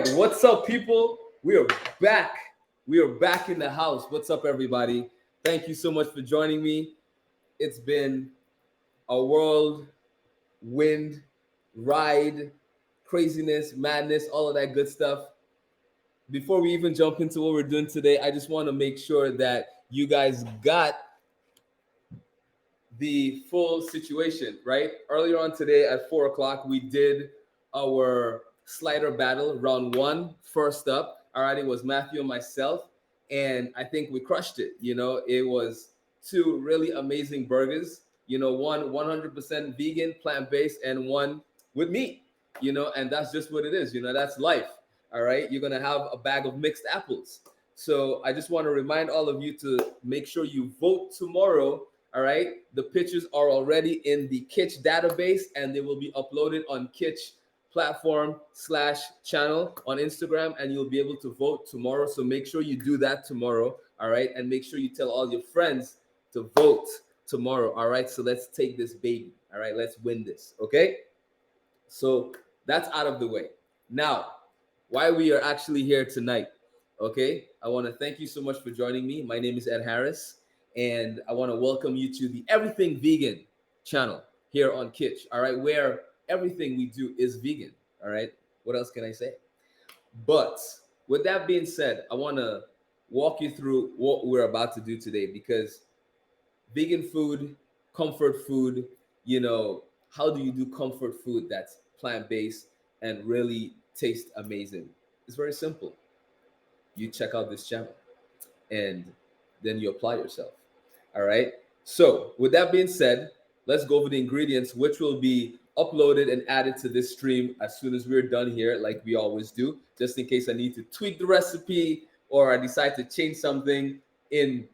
What's up, people? We are back. We are back in the house. What's up, everybody? Thank you so much for joining me. It's been a whirlwind ride, craziness, madness, all of that good stuff. Before we even jump into what we're doing today, I just want to make sure that you guys got the full situation, right? Earlier on today at 4 o'clock, we did our slider battle, round one, first up. All right, it was Matthew and myself, and I think we crushed it. It was two really amazing burgers. One 100% vegan, plant based, and one with meat. And that's just what it is. That's life. All right, you're gonna have a bag of mixed apples. So I just want to remind all of you to make sure you vote tomorrow. All right. The pictures are already in the Kitsch database and they will be uploaded on Kitsch platform/channel on Instagram, and you'll be able to vote tomorrow. So make sure you do that tomorrow. All right. And make sure you tell all your friends to vote tomorrow. All right. So let's take this baby. All right. Let's win this. Okay. So that's out of the way. Now, why we are actually here tonight. Okay. I want to thank you so much for joining me. My name is Ed Harris, and I want to welcome you to the Everything Vegan channel here on Kitsch. All right. Where everything we do is vegan. All right. What else can I say? But with that being said, I want to walk you through what we're about to do today, because vegan food, comfort food, how do you do comfort food that's plant based and really taste amazing? It's very simple. You check out this channel and then you apply yourself. All right. So, with that being said, let's go over the ingredients, which will be uploaded and added to this stream as soon as we're done here, like we always do, just in case I need to tweak the recipe or I decide to change something in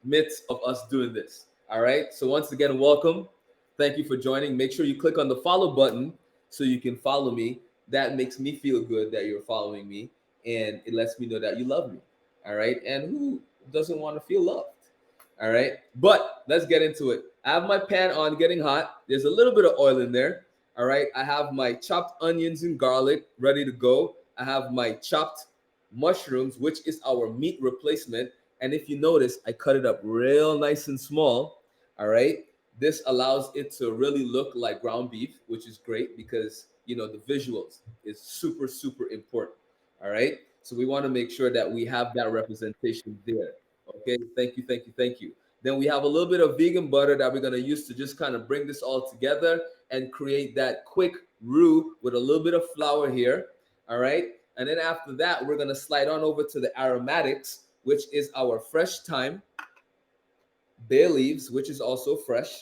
midst of us doing this. All right. So once again, welcome. Thank you for joining. Make sure you click on the follow button so you can follow me. That makes me feel good that you're following me, and it lets me know that you love me. All right. And who doesn't want to feel loved? All right. But let's get into it. I have my pan on, getting hot. There's a little bit of oil in there. All right. I have my chopped onions and garlic ready to go. I have my chopped mushrooms, which is our meat replacement. And if you notice, I cut it up real nice and small. All right. This allows it to really look like ground beef, which is great because, the visuals is super, super important. All right. So we want to make sure that we have that representation there. Okay. Thank you. Thank you. Thank you. Then we have a little bit of vegan butter that we're going to use to just kind of bring this all together and create that quick roux with a little bit of flour here. All right. And then after that, we're going to slide on over to the aromatics, which is our fresh thyme, bay leaves, which is also fresh.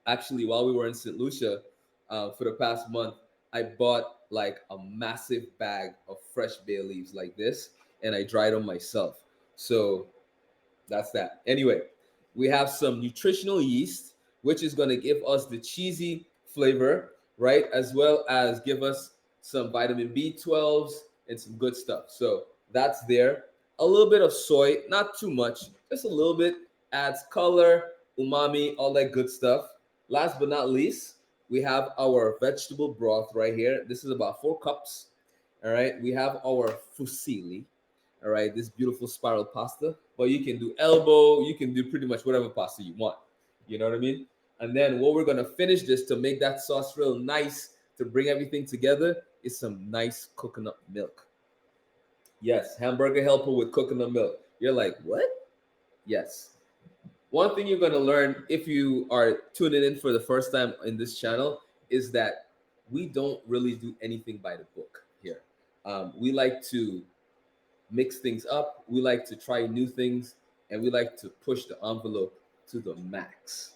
Actually, while we were in St. Lucia for the past month, I bought like a massive bag of fresh bay leaves like this, and I dried them myself. So that's that. Anyway, we have some nutritional yeast, which is going to give us the cheesy flavor, right? As well as give us some vitamin B12s and some good stuff. So that's there. A little bit of soy, not too much, just a little bit, adds color, umami, all that good stuff. Last but not least, we have our vegetable broth right here. This is about 4 cups. All right. We have our fusilli. All right. This beautiful spiral pasta. But you can do elbow. You can do pretty much whatever pasta you want. You know what I mean? And then what we're going to finish this to make that sauce real nice, to bring everything together, is some nice coconut milk. Yes. Hamburger helper with coconut milk. You're like, what? Yes. One thing you're going to learn if you are tuning in for the first time in this channel is that we don't really do anything by the book here. We like to mix things up, we like to try new things, and we like to push the envelope to the max.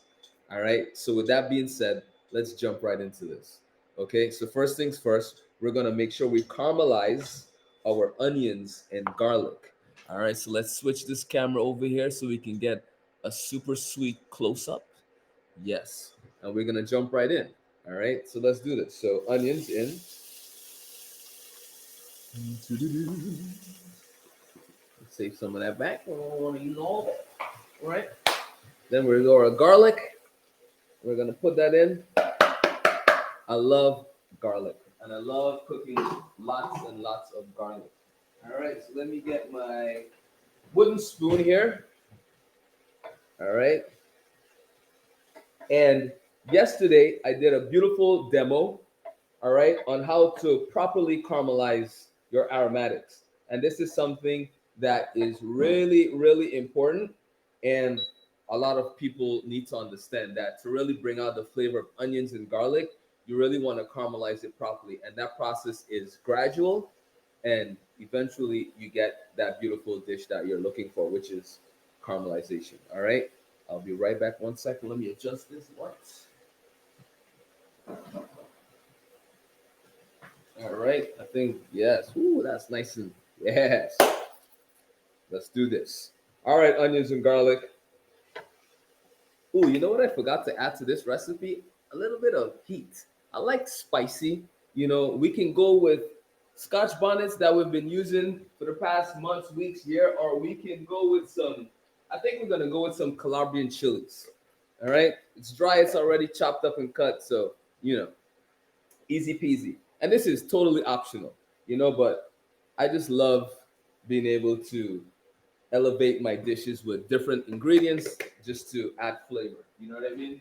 All right. So, with that being said, let's jump right into this. Okay. So, first things first, we're going to make sure we caramelize our onions and garlic. All right. So, let's switch this camera over here so we can get a super sweet close up. Yes. And we're going to jump right in. All right. So, let's do this. So, onions in. Let's save some of that back. We don't want to use all of it. All right. Then we're going to go our garlic. We're going to put that in. I love garlic. and I love cooking lots and lots of garlic. All right, so let me get my wooden spoon here. All right, and yesterday I did a beautiful demo, all right, on how to properly caramelize your aromatics. And this is something that is really, really important. And a lot of people need to understand that to really bring out the flavor of onions and garlic, you really want to caramelize it properly. And that process is gradual. And eventually you get that beautiful dish that you're looking for, which is caramelization. All right. I'll be right back. 1 second. Let me adjust this light. All right, I think yes. Ooh, that's nice and yes. Let's do this. All right, onions and garlic. Ooh, you know what I forgot to add to this recipe? A little bit of heat. I like spicy. We can go with Scotch bonnets that we've been using for the past months, weeks, year, or we can go with some. I think we're gonna go with some Calabrian chilies. All right, it's dry. It's already chopped up and cut, so you know easy peasy. And this is totally optional, but I just love being able to elevate my dishes with different ingredients just to add flavor. You know what I mean?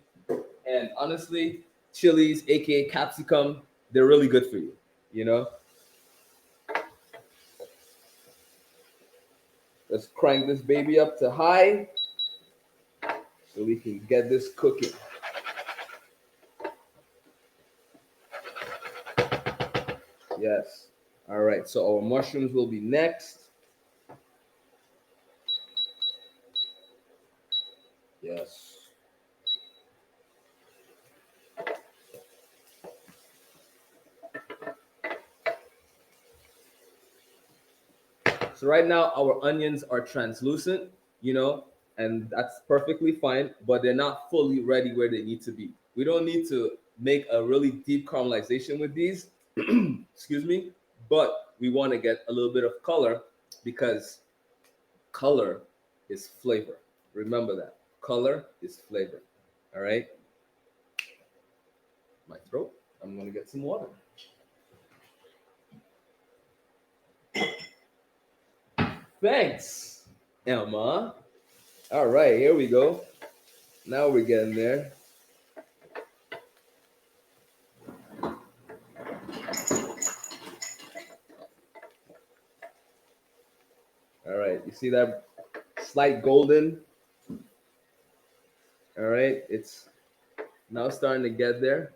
And honestly, chilies, aka capsicum, they're really good for you, you know? Let's crank this baby up to high so we can get this cooking. Yes. All right, so our mushrooms will be next. Yes. So right now our onions are translucent, you know, and that's perfectly fine, but they're not fully ready where they need to be. We don't need to make a really deep caramelization with these, excuse me, but we want to get a little bit of color because color is flavor. Remember that. Color is flavor. All right? My throat. I'm going to get some water. Thanks, Emma. All right, here we go. Now we're getting there. All right, you see that slight golden? All right, it's now starting to get there.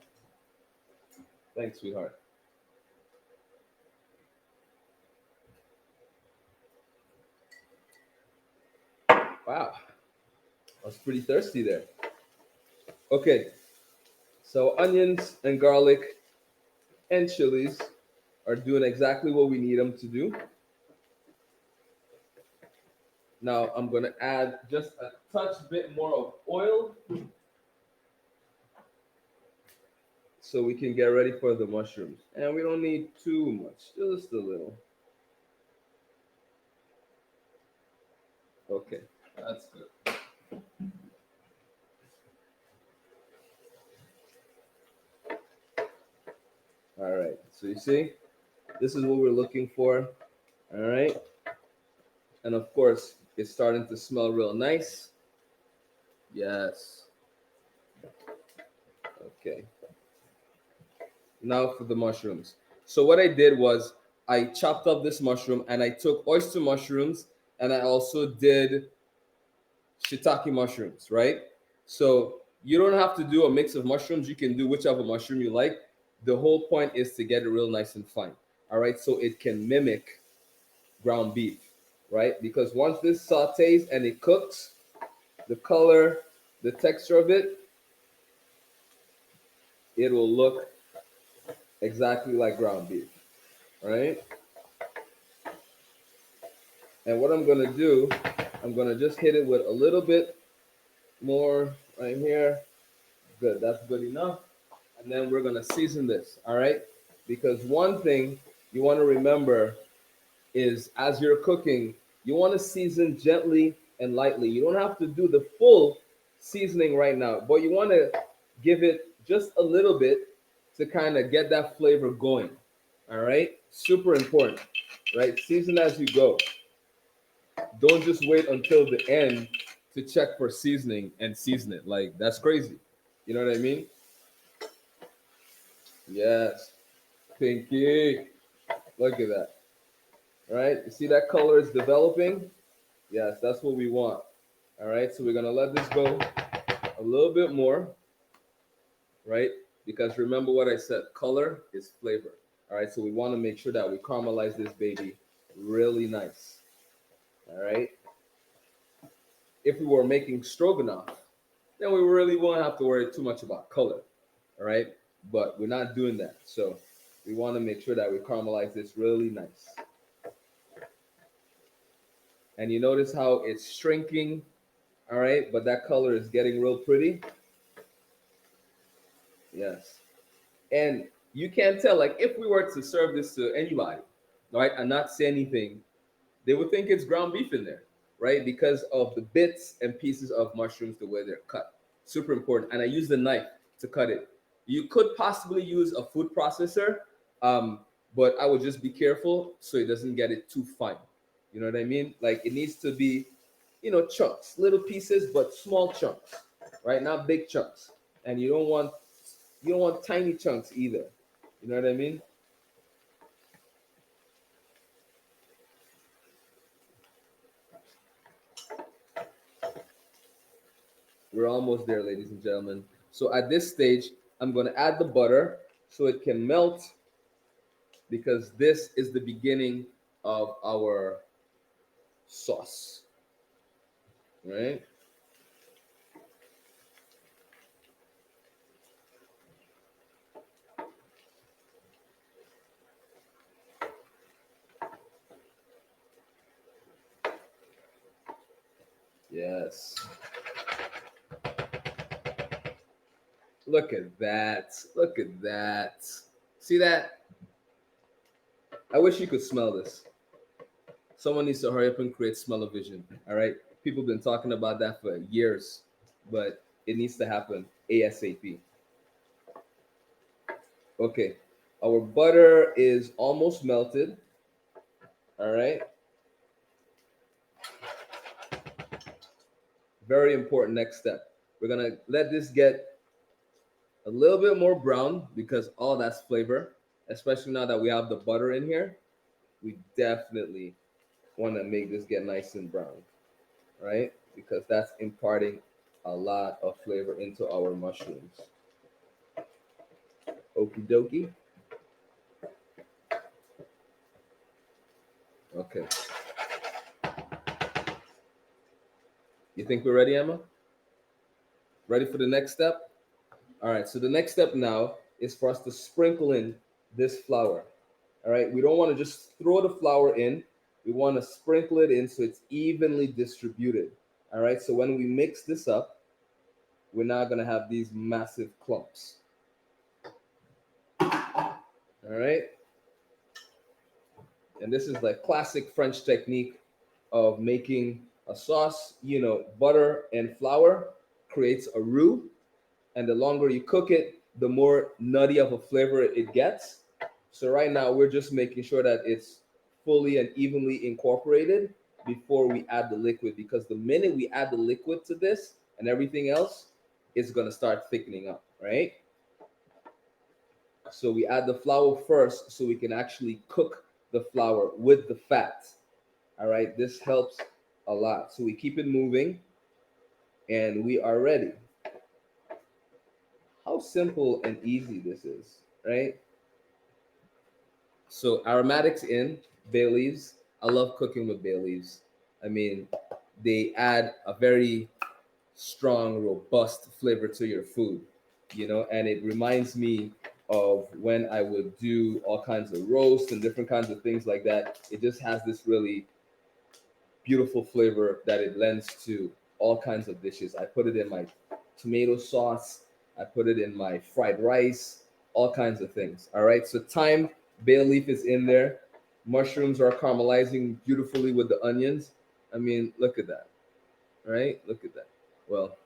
Thanks, sweetheart. Wow, I was pretty thirsty there. Okay, so onions and garlic and chilies are doing exactly what we need them to do. Now I'm gonna add just a touch bit more of oil so we can get ready for the mushrooms. And we don't need too much, just a little. Okay, that's good. All right, so you see, this is what we're looking for. All right, and of course, it's starting to smell real nice. Yes. Okay. Now for the mushrooms. So what I did was I chopped up this mushroom and I took oyster mushrooms and I also did shiitake mushrooms, right? So you don't have to do a mix of mushrooms. You can do whichever mushroom you like. The whole point is to get it real nice and fine. All right, so it can mimic ground beef, right? Because once this sautés and it cooks, the color, the texture of it, it will look exactly like ground beef, right? And what I'm gonna do, I'm gonna just hit it with a little bit more right here. Good, that's good enough. And then we're gonna season this, all right? Because one thing you wanna remember is as you're cooking, you wanna season gently and lightly. You don't have to do the full seasoning right now, but you wanna give it just a little bit to kind of get that flavor going. All right, super important, right? Season as you go. Don't just wait until the end to check for seasoning and season it. Like that's crazy. You know what I mean? Yes, pinky. Look at that. All right, you see that color is developing? Yes, that's what we want. All right, so we're gonna let this go a little bit more, right? Because remember what I said, color is flavor. All right, so we want to make sure that we caramelize this baby really nice. All right. If we were making stroganoff, then we really won't have to worry too much about color. All right, but we're not doing that. So we want to make sure that we caramelize this really nice. And you notice how it's shrinking, all right, but that color is getting real pretty. Yes. And you can tell, like, if we were to serve this to anybody, right, and not say anything, they would think it's ground beef in there, right? Because of the bits and pieces of mushrooms, the way they're cut. Super important. And I use the knife to cut it. You could possibly use a food processor, um, but I would just be careful so it doesn't get it too fine. You know what I mean? Like it needs to be, chunks, little pieces, but small chunks, right? Not big chunks. And you don't want tiny chunks either. You know what I mean? We're almost there, ladies and gentlemen. So at this stage, I'm going to add the butter so it can melt because this is the beginning of our sauce, right? Yes. Look at that. Look at that. See that? I wish you could smell this. Someone needs to hurry up and create smell-o-vision. All right. People have been talking about that for years, but it needs to happen ASAP. Okay. Our butter is almost melted. All right. Very important next step. We're gonna let this get a little bit more brown because all that's flavor, especially now that we have the butter in here. We definitely want to make this get nice and brown, right? Because that's imparting a lot of flavor into our mushrooms. Okie dokie. Okay. You think we're ready, Emma? Ready for the next step? All right. So the next step now is for us to sprinkle in this flour. All right. We don't want to just throw the flour in. We want to sprinkle it in so it's evenly distributed. All right. So when we mix this up, we're not going to have these massive clumps. All right. And this is the classic French technique of making a sauce. Butter and flour creates a roux, and the longer you cook it, the more nutty of a flavor it gets. So right now we're just making sure that it's fully and evenly incorporated before we add the liquid, because the minute we add the liquid to this and everything else, it's going to start thickening up, right? So we add the flour first so we can actually cook the flour with the fat. All right, this helps a lot. So we keep it moving and we are ready. How simple and easy this is, right? So aromatics in, bay leaves. I love cooking with bay leaves. I mean, they add a very strong, robust flavor to your food, and it reminds me of when I would do all kinds of roasts and different kinds of things like that. It just has this really beautiful flavor that it lends to all kinds of dishes. I put it in my tomato sauce, I put it in my fried rice, all kinds of things. All right, so thyme, bay leaf is in there. Mushrooms are caramelizing beautifully with the onions. I mean, look at that, right? Look at that. Well,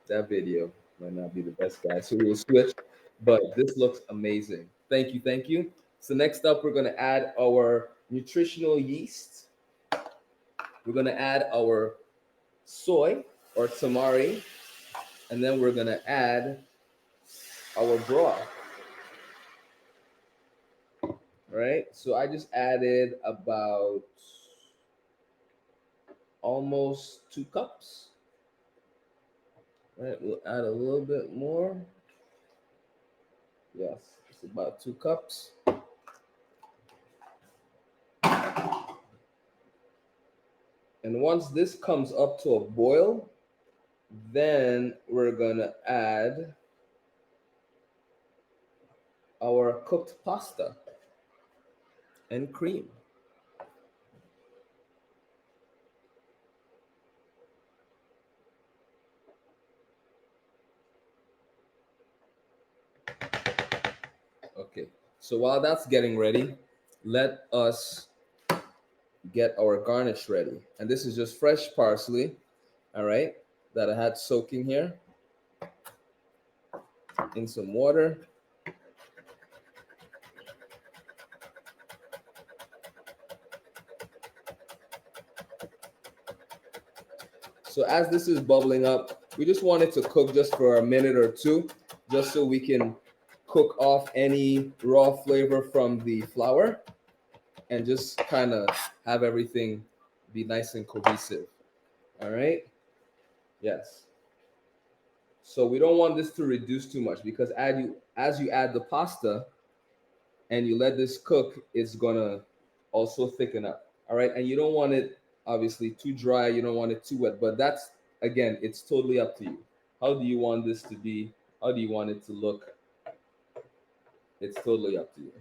that video might not be the best guy, so we'll switch. but this looks amazing. Thank you, thank you. So next up, we're gonna add our nutritional yeast. We're gonna add our soy or tamari, and then we're gonna add our broth. Right? So I just added about almost 2 cups. Right? We'll add a little bit more. Yes, it's about 2 cups. And once this comes up to a boil, then we're gonna add our cooked pasta and cream. Okay, so while that's getting ready, let us get our garnish ready. And this is just fresh parsley, all right, that I had soaking here in some water. So as this is bubbling up, we just want it to cook just for a minute or two, just so we can cook off any raw flavor from the flour and just kind of have everything be nice and cohesive. All right. Yes. So we don't want this to reduce too much because as you add the pasta and you let this cook, it's gonna also thicken up. All right. And you don't want it obviously too dry, you don't want it too wet, but that's again, it's totally up to you. How do you want this to be? How do you want it to look? It's totally up to you.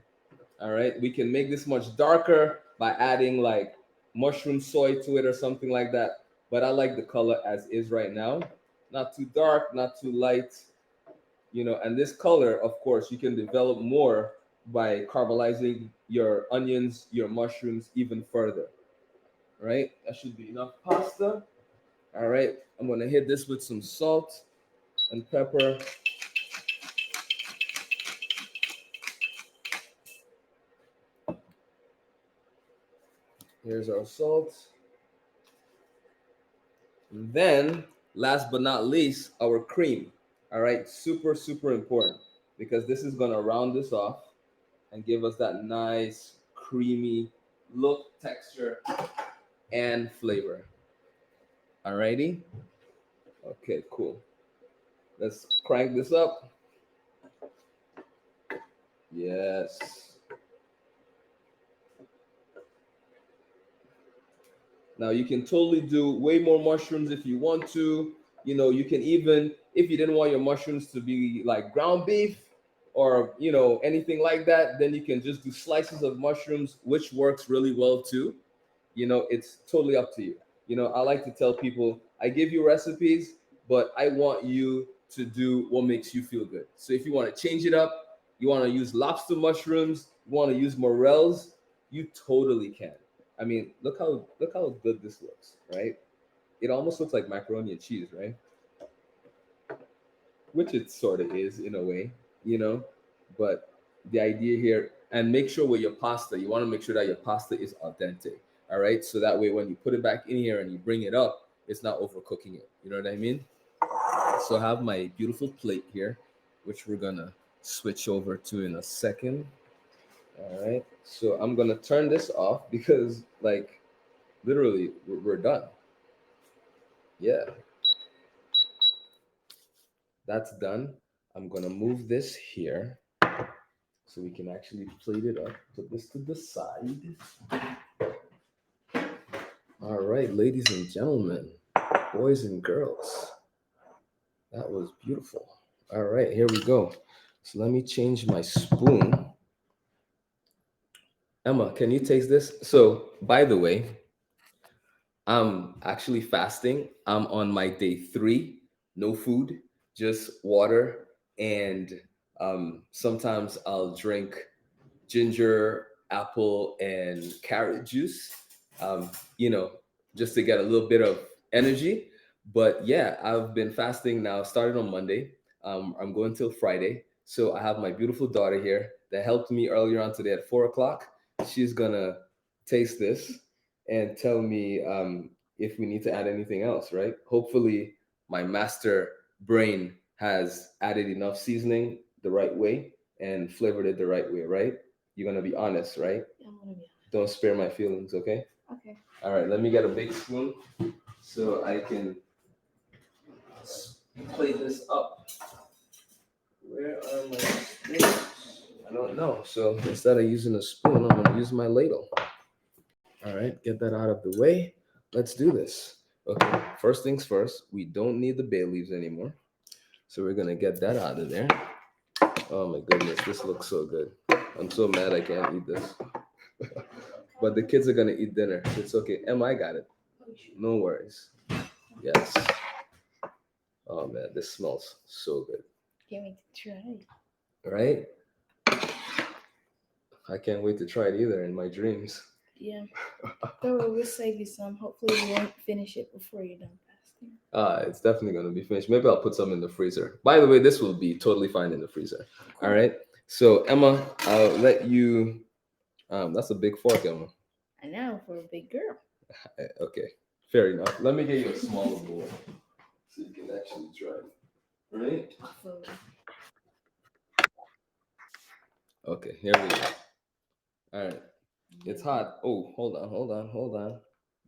All right. We can make this much darker by adding like mushroom soy to it or something like that. But I like the color as is right now. Not too dark, not too light, and this color, of course, you can develop more by caramelizing your onions, your mushrooms even further. Right? That should be enough pasta. All right. I'm going to hit this with some salt and pepper. Here's our salt. And then, last but not least, our cream. All right, super, super important because this is going to round this off and give us that nice, creamy look, texture, and flavor. All righty. Okay, cool. Let's crank this up. Yes. Now you can totally do way more mushrooms if you want to. You can even, if you didn't want your mushrooms to be like ground beef or, anything like that, then you can just do slices of mushrooms, which works really well too. It's totally up to you. I like to tell people, I give you recipes, but I want you to do what makes you feel good. So if you want to change it up, you want to use lobster mushrooms, you want to use morels, you totally can. I mean, look how good this looks, right? It almost looks like macaroni and cheese, right? Which it sort of is in a way, you know. But the idea here, and make sure with your pasta, you want to make sure that your pasta is authentic. All right, so that way when you put it back in here and you bring it up, it's not overcooking it. You know what I mean? So I have my beautiful plate here, which we're gonna switch over to in a second. All right, so I'm gonna turn this off because, like, literally, we're done. Yeah, that's done. I'm gonna move this here so we can actually plate it up. Put this to the side. All right, ladies and gentlemen, boys and girls, that was beautiful. All right, here we go. So let me change my spoon. Emma, can you taste this? So, by the way, I'm actually fasting. I'm on my day 3, no food, just water, and sometimes I'll drink ginger, apple, and carrot juice, um, you know, just to get a little bit of energy. But yeah, I've been fasting now, started on Monday. I'm going till Friday. So I have my beautiful daughter here that helped me earlier on today at 4 o'clock. She's gonna taste this and tell me if we need to add anything else, right? Hopefully, my master brain has added enough seasoning the right way and flavored it the right way, right? You're gonna be honest, right? Yeah, I'm gonna be Don't spare my feelings, okay? honest. Okay. All right, let me get a big spoon so I can plate this up. Where are my spoons? I don't know. So instead of using a spoon, I'm gonna use my ladle. All right, get that out of the way. Let's do this. Okay, first things first, we don't need the bay leaves anymore. So we're gonna get that out of there. Oh my goodness, this looks so good. I'm so mad I can't eat this. But the kids are gonna eat dinner. It's okay. Emma, I got it. No worries. Yes. Oh man, this smells so good. Can't wait to try. Right? I can't wait to try it either in my dreams. Yeah. Don't worry, we'll save you some. Hopefully, you won't finish it before you're done fasting. It's definitely going to be finished. Maybe I'll put some in the freezer. By the way, this will be totally fine in the freezer. All right. So Emma, I'll let you. That's a big fork, Emma. I know, for a big girl. Okay, fair enough. Let me get you a smaller bowl so you can actually try it. Right? So, Okay, here we go. All right. It's hot. Oh, hold on.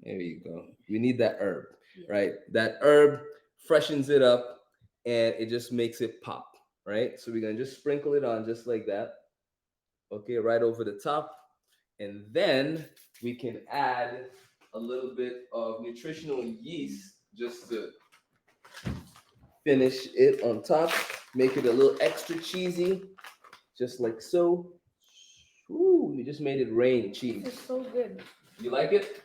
There you go. We need that herb, yeah. right? That herb freshens it up and it just makes it pop, right? So we're gonna just sprinkle it on just like that. Okay, right over the top. And then we can add a little bit of nutritional yeast just to finish it on top, make it a little extra cheesy, just like so. Ooh, we just made it rain cheese. It's so good. You like it?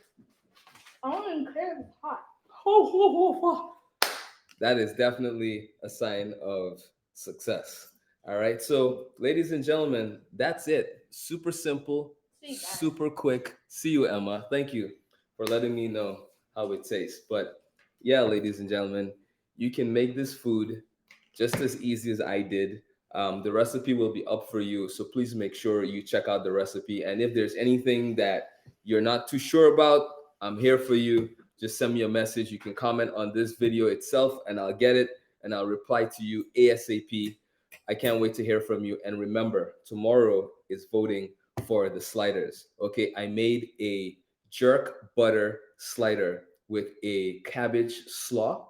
Oh, incredible hot. That is definitely a sign of success. All right. So, ladies and gentlemen, that's it. Super simple, See you guys. super quick. See you, Emma. Thank you for letting me know how it tastes. But yeah, ladies and gentlemen, you can make this food just as easy as I did. The recipe will be up for you. So please make sure you check out the recipe. And if there's anything that you're not too sure about, I'm here for you. Just send me a message. You can comment on this video itself and I'll get it and I'll reply to you ASAP. I can't wait to hear from you. And remember, tomorrow is voting for the sliders. Okay, I made a jerk butter slider with a cabbage slaw.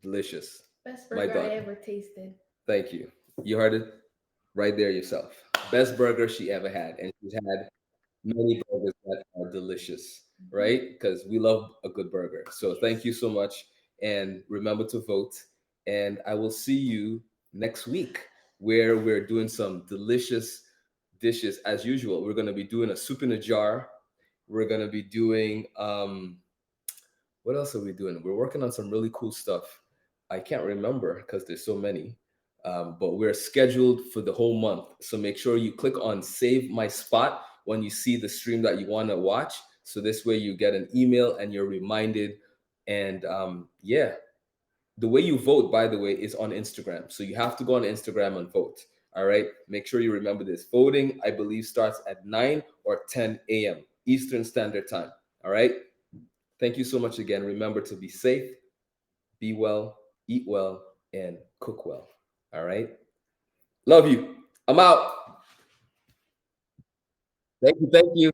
Delicious. Best My burger I daughter. ever tasted. Thank you. You heard it right there yourself. Best burger she ever had. And she's had many burgers that are delicious, right? Because we love a good burger. So thank you so much. And remember to vote. And I will see you next week where we're doing some delicious dishes as usual. We're going to be doing a soup in a jar. We're going to be doing what else are we doing? We're working on some really cool stuff. I can't remember because there's so many, but we're scheduled for the whole month. So make sure you click on save my spot when you see the stream that you want to watch. So this way you get an email and you're reminded. And yeah, the way you vote, by the way, is on Instagram. So you have to go on Instagram and vote. All right. Make sure you remember this. Voting, I believe, starts at 9 or 10 a.m. Eastern Standard Time. All right. Thank you so much again. Remember to be safe, be well, eat well, and cook well. All right. Love you. I'm out. Thank you. Thank you.